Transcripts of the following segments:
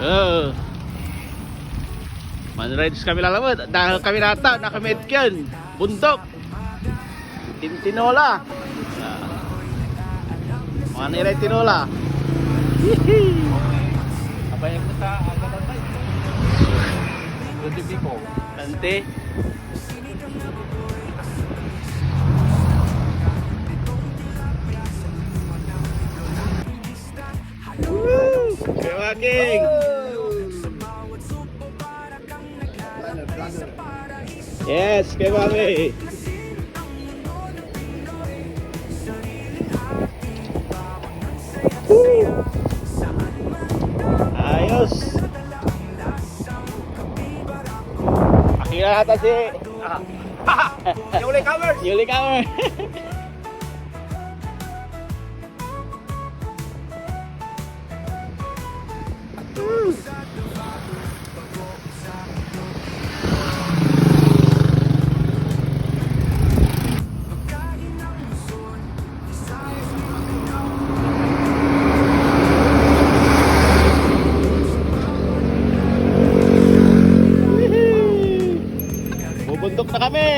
Oh. Man rides kami lalamod. Dahil kami nata, nakamedkyan. Bundok. Tinola. Mga nilay tinola. Hihi. Apa yang kita agak santai? Lebih Biko. Kante. Kaya King. Yes, kay Mami. Ayos. Akhirnya nata si Yuli cover. Yuli cover. Bubundok na kami.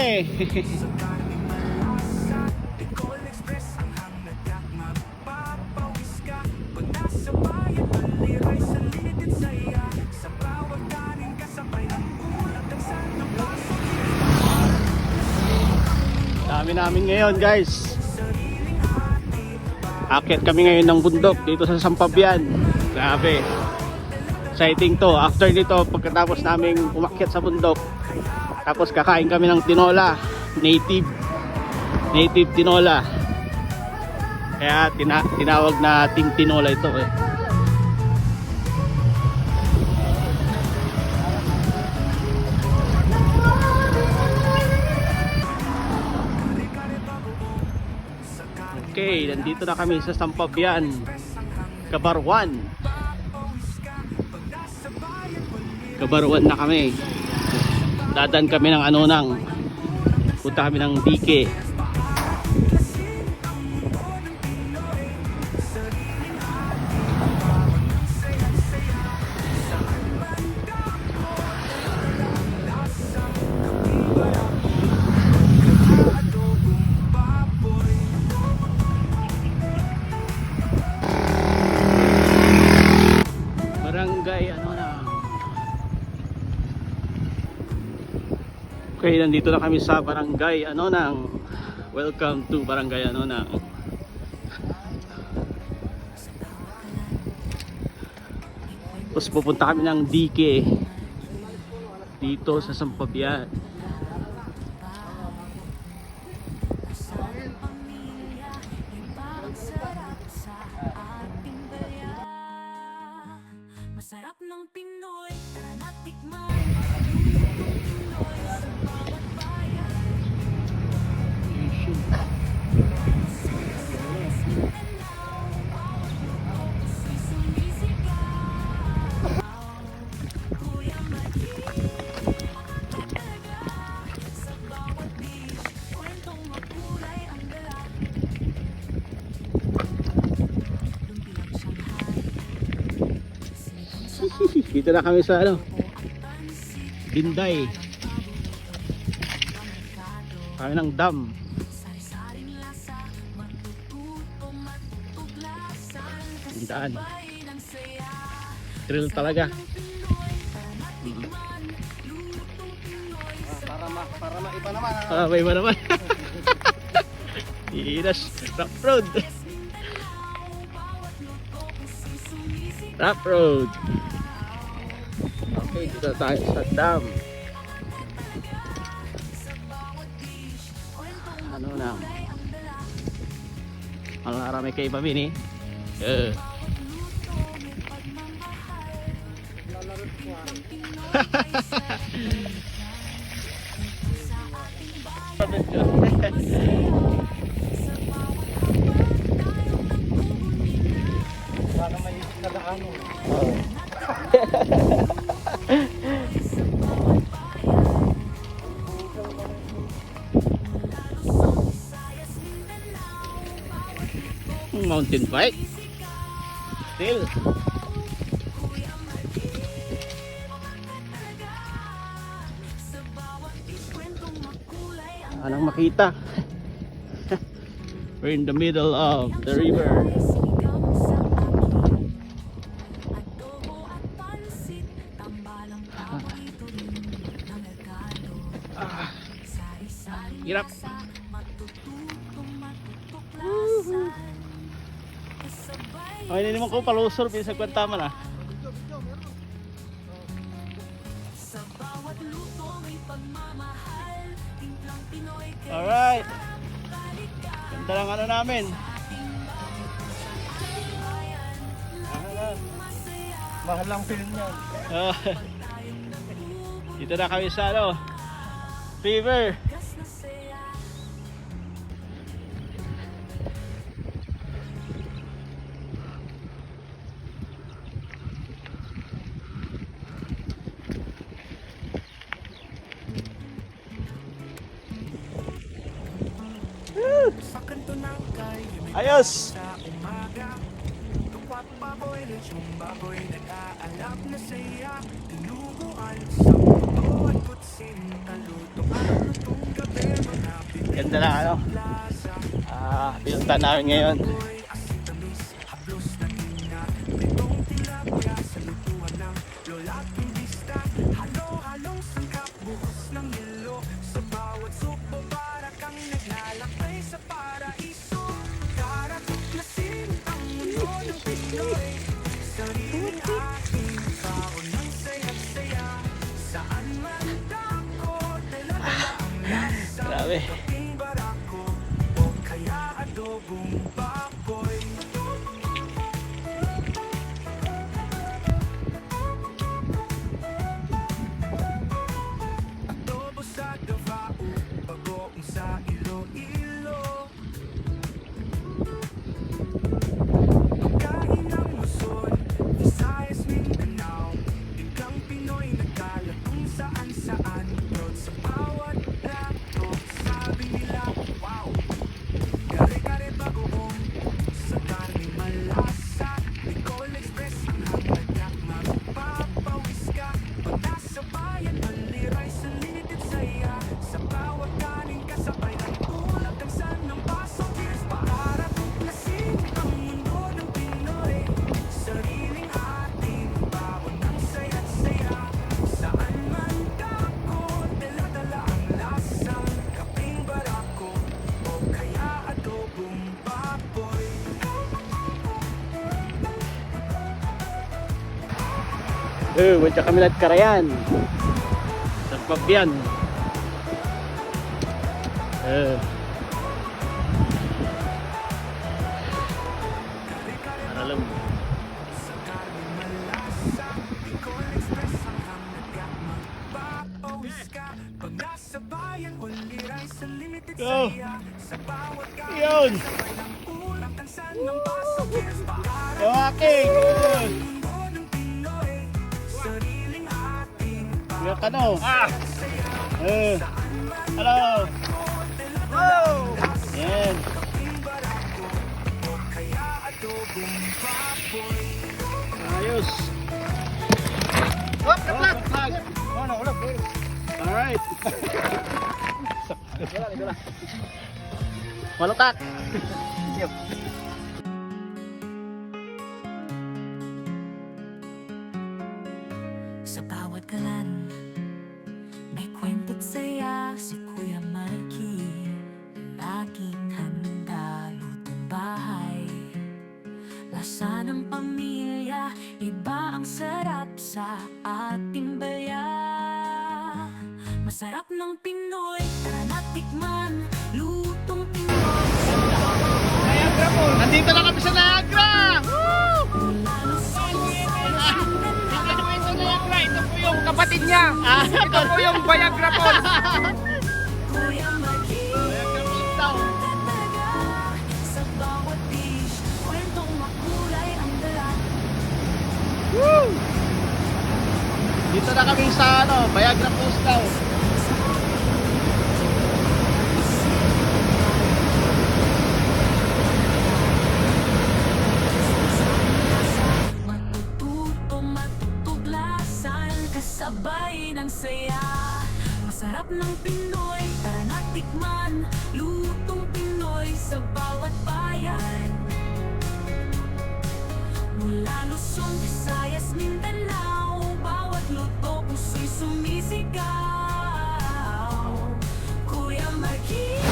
Dami namin ngayon, guys. Akit kami ngayon ng bundok dito sa Sampabian. Grabe. Exciting to. After nito, pagkatapos naming umakyat sa bundok, tapos kakain kami ng tinola, native tinola. Kaya tinawag na Team Tinola ito eh. Okay, nandito na kami sa Sampabian, Kabarwan. Kabarwan na kami. Dadan kami ng Anonang. Punta kami ng Dike. Barangay Anonang. Okay, nandito na kami sa Barangay Anonang. Welcome to Barangay Anonang. Tapos pupunta kami ng Dike dito sa Sampabian. Masarap ng Pinoy, tara na tikman. Dito na kami sa ano, Binday. Kami ng dam. Bindaan. Thrill talaga. Para maiba naman. May iba naman. Inas, rough road. Rough road. Okay, dito tayo sa dam. Ano na? Ang marami kay Pamini. Para may nadaan. Mountain bike. Still. Anong makita? We're in the middle of the river. Hirap. Ay, hindi naman ko palusor, pinsan ko tama na. Alright. Ganda lang ano namin. Mahal lang film niya. Dito na kami sa ano, river. Ayos! Ganda na ano. Pinunta namin ngayon. Grabe. Wadya kami nagkarayan sa Pabyan. Alam. Go! Yun! Yung aking! Yung kano! Hello! Oh! Yan! Ayos! Wap! Kaplag! Alright! Malutak! Sa bawat kalan, may kwento't saya si Kuya Marky. Laging handa, lutong bahay. Lasa ng pamilya, iba ang sarap sa ating bayan. Masarap ng Pinoy, tara na tikman, lutong Pinoy. Nandito na kami sa Niagara! Lalo sa Ito po yung kapatid niya. Ito po yung Viagra Falls. Kuya Marky. Tataga sa bawat dish, kwentong makulay ang dala. Dito na kami sa ano, Viagra Falls daw. Matututo, matutuglasan, kasabay ng saya. sarap ng Pinoy, tara na tikman. Lutong Pinoy sa bawat bayan. Mula Luzon, Visayas, Mindanao, bawat luto puso'y sumisigaw. Kuya Marquis,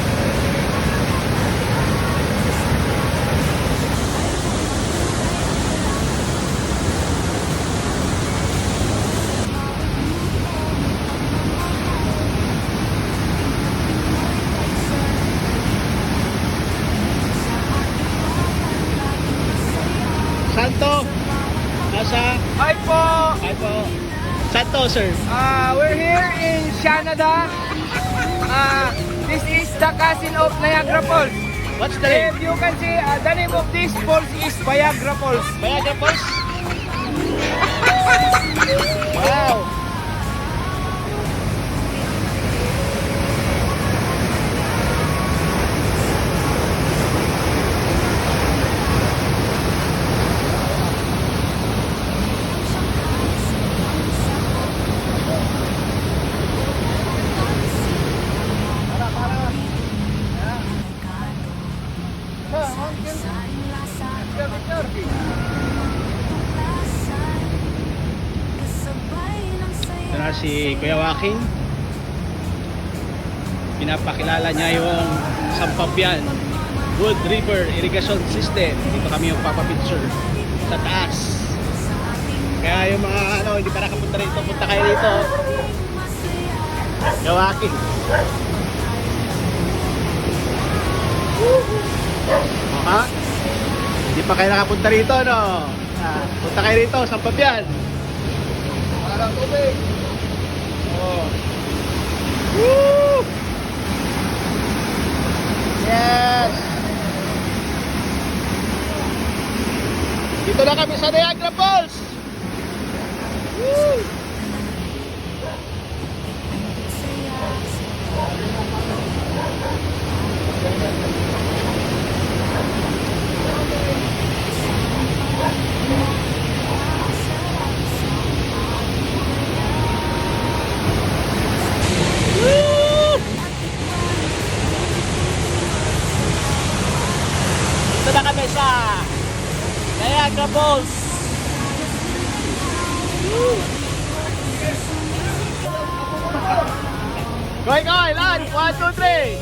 Santo, nasa, Hi po! ay po, Santo, sir. We're here in Canada. This is the cousin of Niagara Falls. What's the name? If you can see, the name of this falls is Viagra Falls. Viagra Falls? Wow! Ito na si Kuya Joaquin. Pinapakilala niya yung Sampabian Wood River Irrigation System. Dito kami yung papapicture sa taas. Kaya yung mga hindi pa nakapunta rito, punta kayo rito. Kuya Joaquin. Ha? Hindi pa kayo nakapunta rito, no? Punta kayo rito, Sampabian. Parang tubig. Oh. Woo! Yes! Dito na kami sa Niagara Falls! Woo! Dito na kami sa Niagara Falls. Going on, lahat! 1, 2, 3!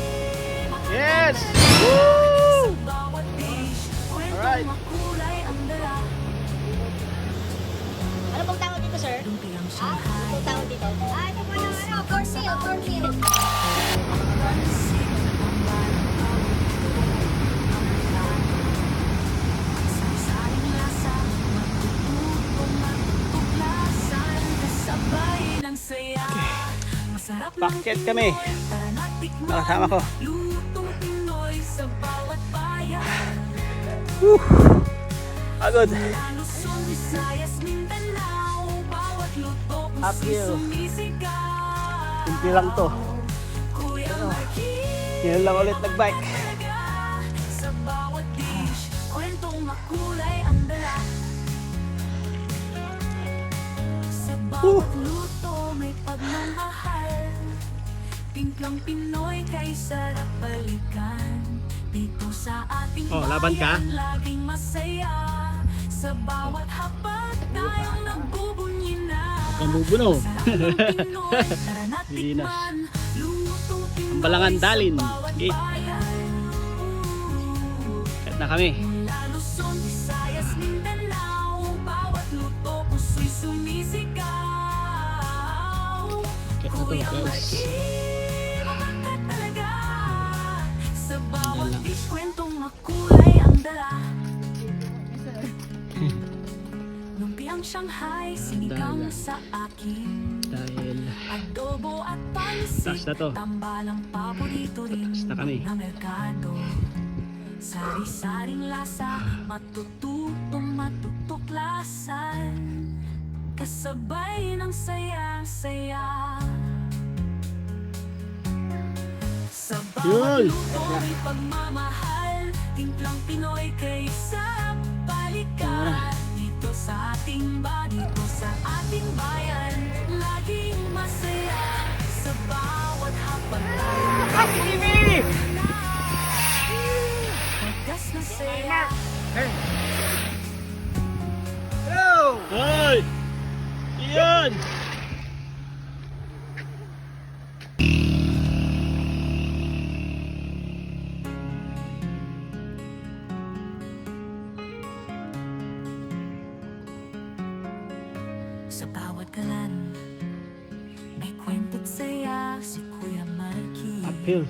Yes! Woo! Alright. Ano pong tawag dito, sir? Ano pong tawag dito? Ito po yung cornmeal, cornmeal. Paket kami. Nakasama ko. Pagod. Uphill. Simple lang to. Yan lang ulit nagbike. Sa bawat dish, kwentong makulay ang dala. Sa bawat luto may pagmamahal. Timplang Pinoy kay sarap balikan. Dito sa ating Laban ka? bayan, laging masaya. Sa bawat hapag tayong nagbubunyi na. Kamubuno. Sarap ng Pinoy, tara na Linas. tikman. Lutong Pinoy Ang Balangan Dalin. sa bawat Okay. bayan. Kat na kami. Mula Luzon, Visayas, Mindanao, bawat luto puso'y sumisigaw. Kat na to, Kuya guys. Marquis, ka talaga. Sa bawat dish, kwentong makulay ang dala. Lumpiang Shanghai, sinigang Dala. sa akin. Dahil Adobo at pansit, Taas na to. tambalang paborito rin Taas na kami. ng merkado. Sari-saring lasa, matututong matutuklasan. Kasabay ng saya-saya. Sa bawat Yun. luto may pagmamahal. Timplang Pinoy kay sa balikan. Dito sa ating dito sa ating bayan, laging masaya. Sa bawat Kasi TV! Wagas na saya. Hello! Hoy! Iyan! Sa bawat kalan, may kwento't saya si Kuya Marky. Uphill.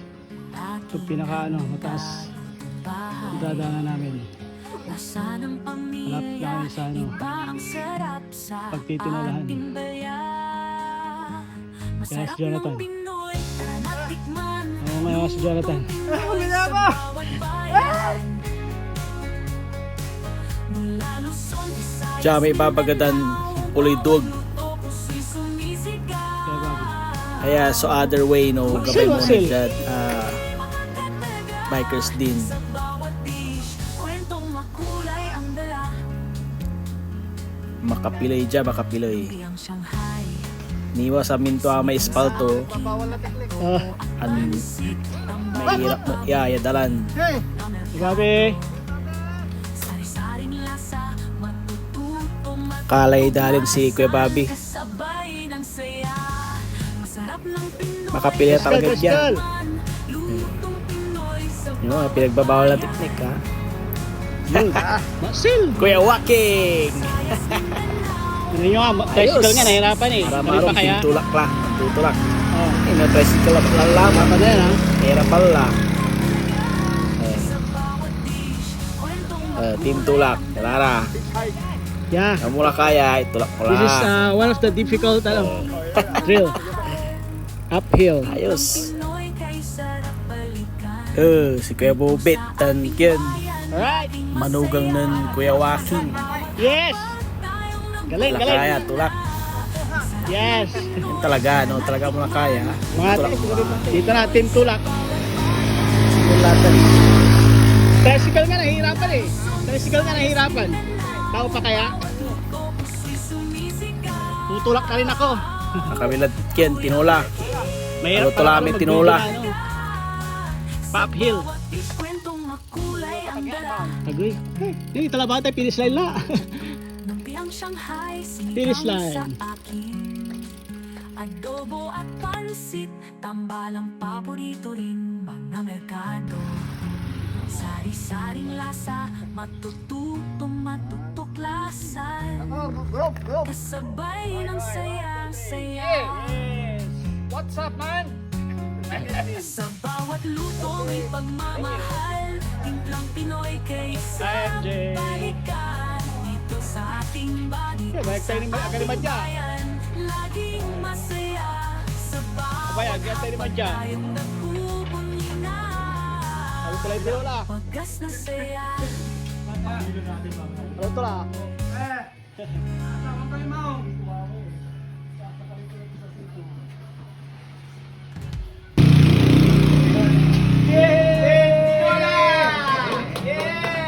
Ito pinaka mataas. Dadaanan namin. Lasa ng Malapit pamilya, na sa iba ang sarap sa pagtitinolahan. ating baya. Masarap Jonathan. ng Pinoy, tara na tikman. Oo nga si Jonathan. Bawat bayan. Mula Luzon, Visayas, Diyan may babagadan ulidog. Luto, puso'y sumisigaw. Kaya so other way no gabay mo na Wasil. dyan. Bikers din. Sa bawat dish, kwentong makulay ang dala. Makapilay dyan, makapilay. Ang Shanghai, Niwa sa minto may espalto. Ah, An mahirap mo iyadalan. grabe. sari-saring lasa, matututo, Kalay dalin si Kuya Bobby. sabay ng saya. Masarap ng Pinoy, Makapilay talaga dyan. lutong Pinoy sa Yung mga pinagbabawal na teknik ha. Masil! Kuya Waking! Ano nyo nga, tricycle nga, nahirapan eh. Para Ano pa marong kaya? pintulak lang. Tutulak. Oh. Tricycle lang lang. Tama na yan ha. Pera pala. bawat dish, kwentong Team tulak. Kalara. Yeah. Ang mula kaya, itulak mo This is lang. one of the difficult drill. Uphill. Ayos. Pinoy kay sarap balikan. Si Kuya Bobit. Tankin. Alright. Manugang nun Kuya Waking. Yes! Galing, Wala galing. kaya, tulak. Yes. Yun talaga, no? Talaga mo na kaya. Mga Tulak mo lang. dito na, team tulak. Simulatan. Tricycle nga, nahihirapan eh. Tricycle nga, nahihirapan. Tao pa kaya? Tutulak ka rin ako. Nakabilad yan, tinula. Mahirap Ano, tulamin, tinula. Pa-uphill. Kwentong makulay ang dala. Agoy. Hindi, talabata, finish line la. Lumpiang Shanghai, Finish sinigang line. sa akin. Adobo at pansit, tambalang paborito rin mga merkado. Sari-saring lasa, matututo, matutuklasan. Kasabay ng saya-saya. What's up, man? Sa bawat luto may pagmamahal. Timplang Pinoy kay isang IMJ. balikan. Dito sa ating Yeah, balik tayo ni Madya. bayan, laging masaya. Sa Abay, bawat agad tayo ni Madya. tayong nagpupunina. Ano pala yung tinola? Wagas na saya. Ano ito la?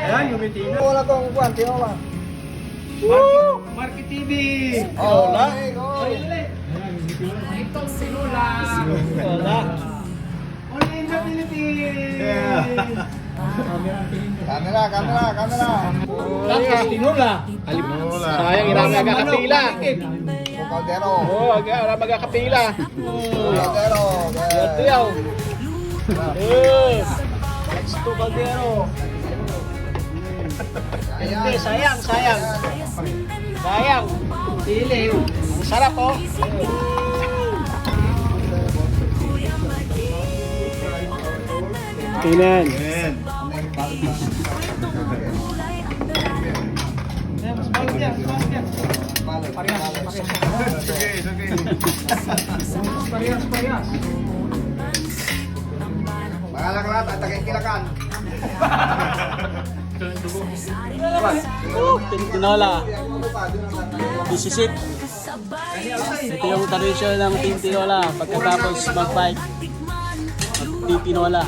Ayan, yung Bettina. Wala kong kuwan, tinola. Marky TV! Tinola? Itong sinula! Wala. Only in the Philippines! Kamera, kamera, kamera. Tapos tinula! Sayang, irang magkakapila. Caldero. Oo, irang magkakapila. Caldero. Ito yaw. Let's go, Caldero. Hindi, sayang, sayang. Sayang. Siliw! Ang sarap oh. Tingnan. Mas balot yan, mas balot yan. Parehas. Pangalan ka lahat, at tagay kilakan. Tinola. Bisisit. Ito yung tradition ng Team Tinola. Pagkatapos mag-bike, mag-tinola.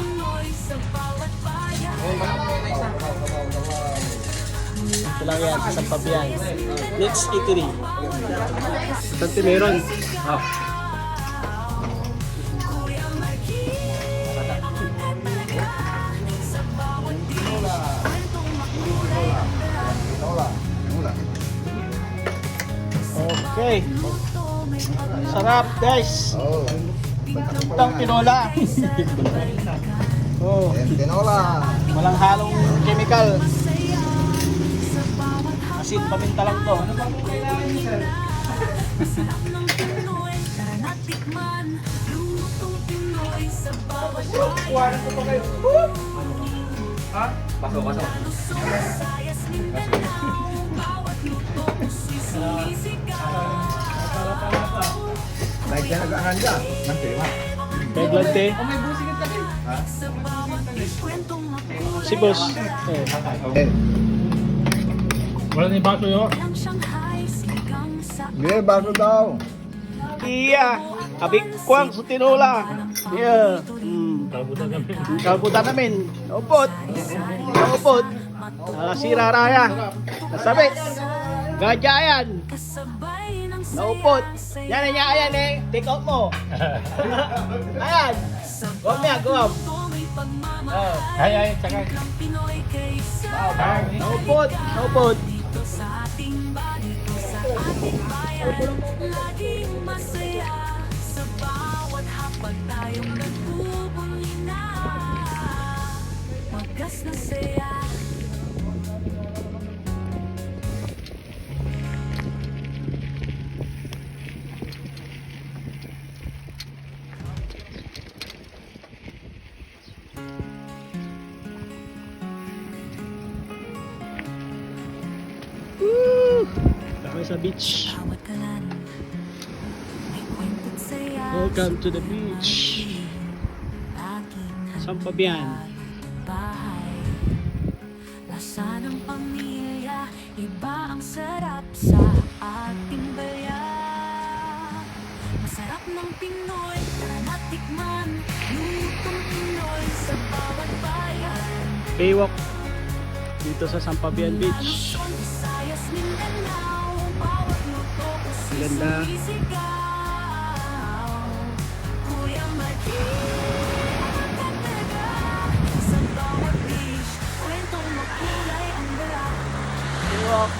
Ito lang yan, sa Pabian. Next eatery. Sante meron. Okay. Sarap guys. Oh. Itong tinola. Oh, Tinola. walang halong chemical. Asin paminta lang to. Sarap ng Pinoy, tara na tikman. Lutong Pinoy sa bawat bayan. Lusong, Visayas, Mindanao. Bawat luto mo'y sumisigaw. Baik na nag-aangan dyan. Nanti, ma. Beglante. Sa bawat kwentong makulay. Si boss. Eh, Ang Shanghai, sigang sa hindi, bago daw. Iya, kabikwang sa tinola. Yeah. Kalbutan namin. Naupot. Naupot. Sira raya. Nasabit. Gajayan. kasabay ng Naupot. saya. Yan ang ayan eh. Take out mo. Ayan. Gawam niya, gawam. May pagmamahal. Ang Pinoy kay sa Naupot. Naupot. dito sa ating bayan, dito sa ating bayan. Laging masaya sa bawat hapag tayong nagbubunyi na. Wagas na saya. Kami sa beach. Bawat kalan, may kwento't saya. Welcome to the beach. Aking Sampabian. bahay. Lasa ng pamilya, iba ang sarap sa ating bayan. Masarap ng Pinoy, tara na tikman. Lutong Pinoy sa bawat bayan. Baywalk. Dito sa Sampabian Beach. Luzon, Visayas, Mindanao. Bawat luto ko Ganda. sumisigaw. Kuya Marky, ang kataga. Sa bawat beach, kwentong makulay ang dala. Baywalk.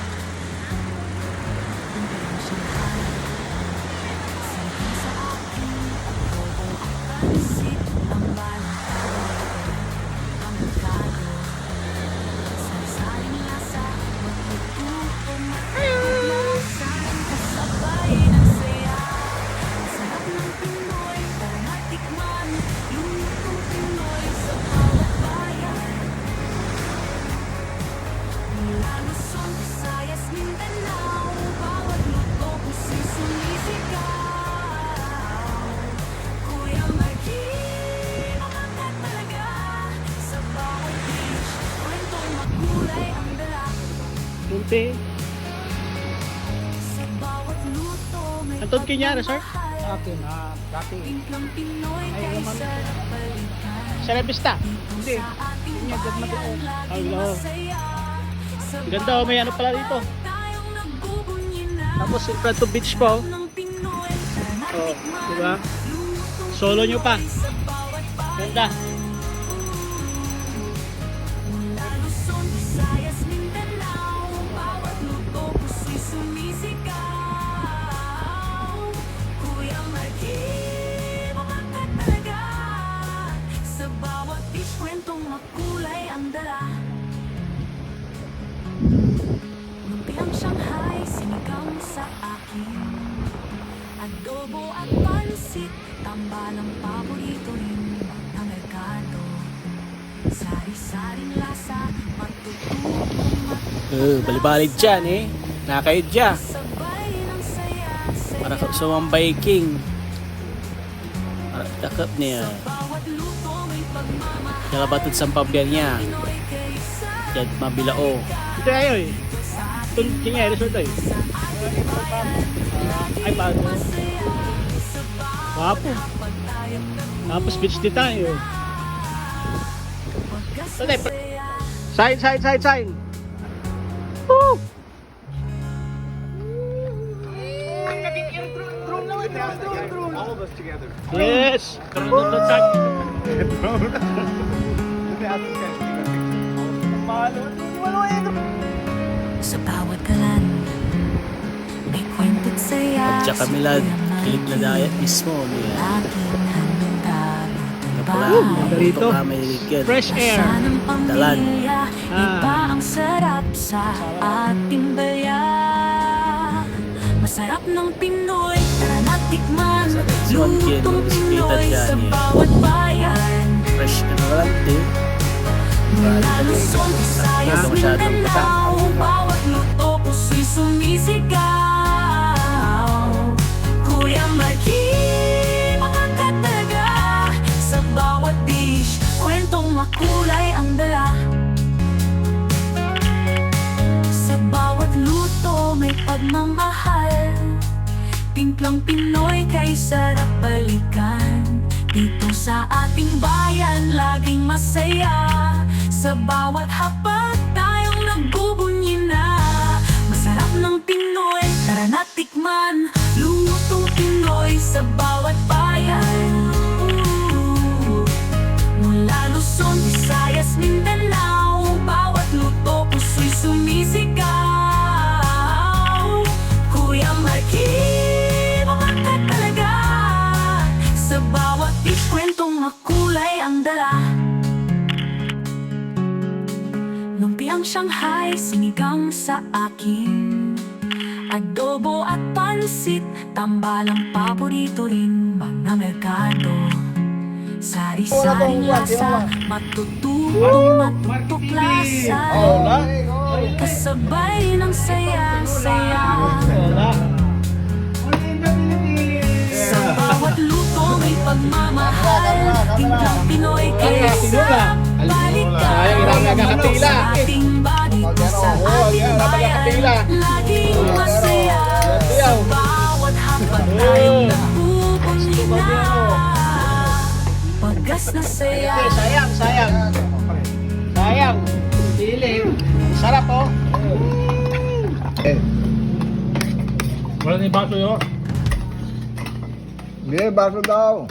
Hindi ang Shanghai. Sige sa akin, adobo at pansit. Ang balang ang magkado. Sari-saring lasa, magluto, matlasa. Kasabay ng saya. Sarap ng Pinoy, tara na tikman. Lutong Pinoy sa bawat bayan. Mula Luzon, Visayas, Mindanao. Bawat luto ko'y sumisigaw. Kuya Marky, umangat talaga. Sa bawat beach, kwentong makulay ang dala. Punti. Sa bawat luto, may Antod kinyara, sir? pagmamahal. Timplang Pinoy kay sarap balikan. Sa Revista. Hindi. Sa ating bayan, laging Hello. masaya. Sa Ganda oh, may ano pala dito. tayong nagbubunyi na. Tapos in front of beach po. Ng Pinoy, tara na Oh, tikman. diba? Lutong Solo nyo pa. sa bawat bayan. Ganda. Mula Luzon, Visayas, Mindanao. Bawat luto ko'y sumisigaw. Kuya Marky, umangat talaga. Sa bawat beach, kwentong makulay ang dala. Lumpiang Shanghai, sinigang sa akin. Adobo at pansit, tambalang paborito rin ng merkado. Sari-saring lasa, matutupong Balibalid dyan eh. Nakayod dyan. sabay ng saya. Para sumambay king. Para takap niya. Bawat luto may pagmamahal. Kalabatid sa pabiyan niya. Pinoy kay sa Yan mabilao. Ito ayo eh. Ito kinyara resort eh. Ay bago. masaya. Sa bawat Wapo. hapag tayong Tapos beach di tayo. nagwagas Ito, na pre. saya. Sign, sign, sign, sign. Woo! Yes! Sa bawat kalan, may kwento't saya. Diyan kami lang, kilig na diet mismo niya. Dito. Kami niligyan. Fresh air. Dalan. Iba ang sarap sa ating bayan. Masarap ng Pinoy, tara na tikman. John Ken, Lutong bisikleta Pinoy dyan sa eh. bawat bayan. Fresh ka na lang din. Mula Luzon, Visayas, Ano masyadong Mindanao, bawat luto puso'y sumisigaw. Kuya Marky, mga kataga, sa bawat dish, kwentong makulay ang dala. Sa bawat luto may pagmamahal, timplang Pinoy kay sarap balikan. Dito sa ating bayan, laging masaya. Sa bawat hapag tayong nagbubunyi na. Masarap ng Pinoy, tara na tikman. Lutong Pinoy sa bawat bayan. Mula Luzon, Visayas, Mindanao, bawat luto puso'y sumisigaw. Kuya Marky, mga katalaga, sa bawat ikwentong makulay ang dala. Lumpiang Shanghai, sinigang sa akin. Adobo at pansit, tambalang paborito rin mga merkado. Sari-saring lasa, matututong matutuklasa. Kasabay ng saya-saya. Sa bawat luto may pagmamahal, timplang Pinoy kaya sa balikan. Sa ating dito sa ating bayan, laging masaya. Sa bawat hapag tayong nagbubunyi na. Pagkas na saya. Sayang. Sayang. Dilim. Sarap oh. Eh, Wala ni baso yun. hindi, baso daw.